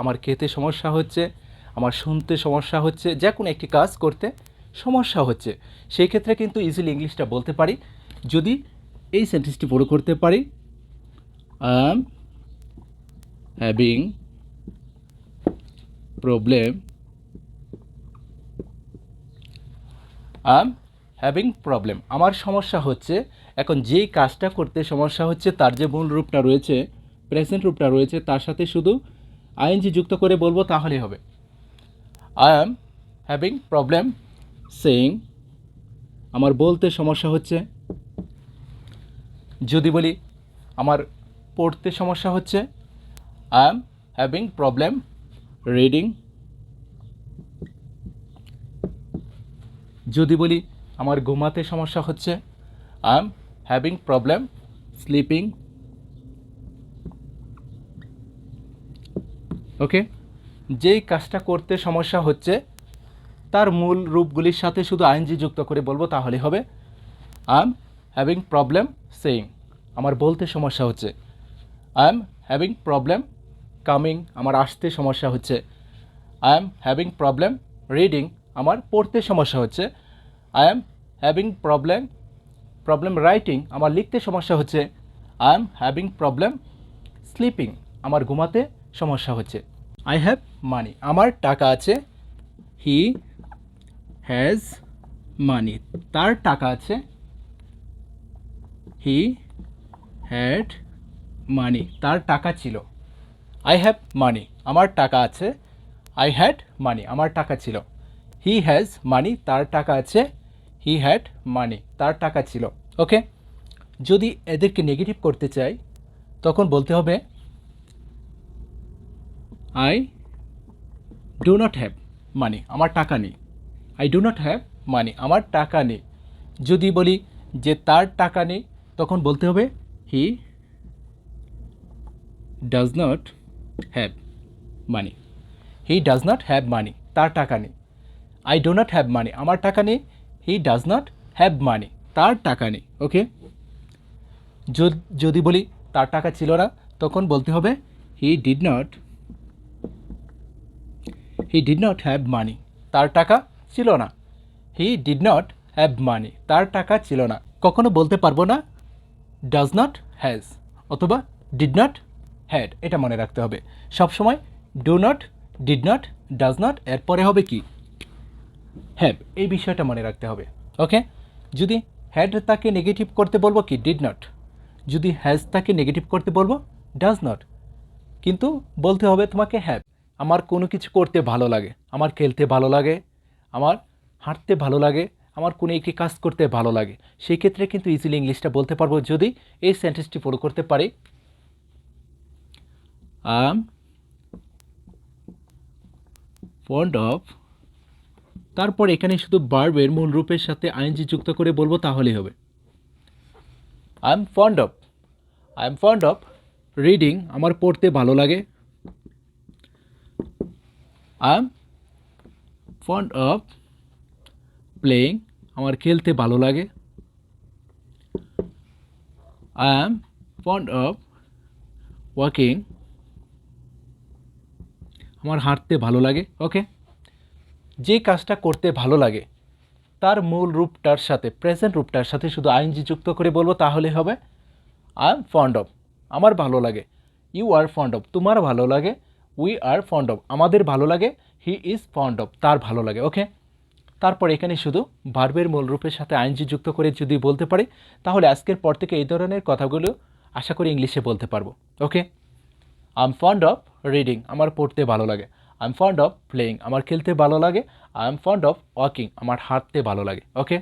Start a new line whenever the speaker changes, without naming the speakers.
আমার খেতে সমস্যা হচ্ছে, আমার শুনতে সমস্যা হচ্ছে, যে কোনো একটি কাজ করতে সমস্যা হচ্ছে, সেই ক্ষেত্রে কিন্তু ইজিলি ইংলিশটা বলতে পারি যদি এই সেন্টেন্সটি পুরো করতে পারি, I am having problem, I am having problem, আমার সমস্যা হচ্ছে। এখন যেই কাজটা করতে সমস্যা হচ্ছে তার যে মূল রূপটা রয়েছে, প্রেজেন্ট রূপটা রয়েছে, তার সাথে শুধু আইএনজি যুক্ত করে বলবো তাহলেই হবে। I am having problem saying, আমার বলতে সমস্যা হচ্ছে। যদি বলি আমার পড়তে সমস্যা হচ্ছে, I am having problem reading. যদি বলি আমার ঘুমাতে সমস্যা হচ্ছে, I am having problem sleeping. Okay, যেই কাজটা করতে সমস্যা হচ্ছে তার মূল রূপগুলির সাথে শুধু আইএনজি যুক্ত করে বলবো তাহলে হবে। I am having problem saying, আমার বলতে সমস্যা হচ্ছে। I am having problem coming, আমার আসতে সমস্যা হচ্ছে। I am having problem reading, আমার পড়তে সমস্যা হচ্ছে। I am having problem writing, আমার লিখতে সমস্যা হচ্ছে। I am having problem sleeping, আমার ঘুমাতে সমস্যা হচ্ছে। আই হ্যাভ মানি, আমার টাকা আছে। হি হ্যাজ মানি, তার টাকা আছে। হি হ্যাড মানি, তার টাকা ছিল। আই হ্যাভ মানি, আমার টাকা আছে। আই হ্যাড মানি, আমার টাকা ছিল। হি হ্যাজ মানি, তার টাকা আছে। হি হ্যাড মানি, তার টাকা ছিল। ওকে, যদি এদেরকে নেগেটিভ করতে চাই তখন বলতে হবে I do not have money, আমার টাকা নেই। I do not have money, আমার টাকা নেই। যদি বলি যে তার টাকা নেই তখন বলতে হবে he does not have money. He does not have money, তার টাকা নেই। I do not have money, আমার টাকা নেই। He does not have money, তার টাকা নেই। ওকে, যদি বলি তার টাকা ছিল না তখন বলতে হবে he did not have money, তার টাকা ছিল না। He did not have money, তার টাকা ছিল না। কখনো বলতে পারবো না ডাজ নট হ্যাজ অথবা ডিড নট হ্যাড, এটা মনে রাখতে হবে সবসময়। Do not, did not, does not, এরপরে হবে কি হ্যাভ, এই বিষয়টা মনে রাখতে হবে। ওকে, যদি হ্যাড তাকে নেগেটিভ করতে বলবো কি ডিড নট, যদি হ্যাজ তাকে নেগেটিভ করতে বলবো ডাজ নট, কিন্তু বলতে হবে তোমাকে হ্যাভ। আমার কোনো কিছু করতে ভালো লাগে, আমার খেলতে ভালো লাগে, আমার হাঁটতে ভালো লাগে, আমার কোনো একটি কাজ করতে ভালো লাগে, সেই ক্ষেত্রে কিন্তু ইজিলি ইংলিশটা বলতে পারবো যদি এই সেন্টেন্সটি ফলো করতে পারি। আই এম ফন্ড অফ, তারপর এখানে শুধু ভার্বের মূল রূপের সাথে আইএনজি যুক্ত করে বলবো তাহলেই হবে। I am fond of reading, আমার পড়তে ভালো লাগে। I am fond of playing, আমার খেলতে ভালো লাগে। I am fond of walking, আমার হাঁটতে ভালো লাগে। ওকে, যে কাজটা করতে ভালো লাগে তার মূল রূপটার সাথে, প্রেজেন্ট রূপটার সাথে শুধু আইএনজি যুক্ত করে বলবো তাহলে হবে আই এম ফন্ড অফ, আমার ভালো লাগে। ইউ আর ফন্ড অফ, তোমার ভালো লাগে। উই আর ফন্ড অফ, আমাদের ভালো লাগে। হি ইজ ফন্ড অফ, তার ভালো লাগে। ওকে, তারপর এখানে শুধু ভার্বের মূল রূপের সাথে আইএনজি যুক্ত করে যদি বলতে পারি তাহলে আজকের পর থেকে এই ধরনের কথাগুলো আশা করি ইংলিশে বলতে পারবো। Okay, I am fond of reading, আমার পড়তে ভালো লাগে। I am fond of playing, আমার খেলতে ভালো লাগে। I am fond of walking, আমার হাঁটতে ভালো লাগে। ওকে।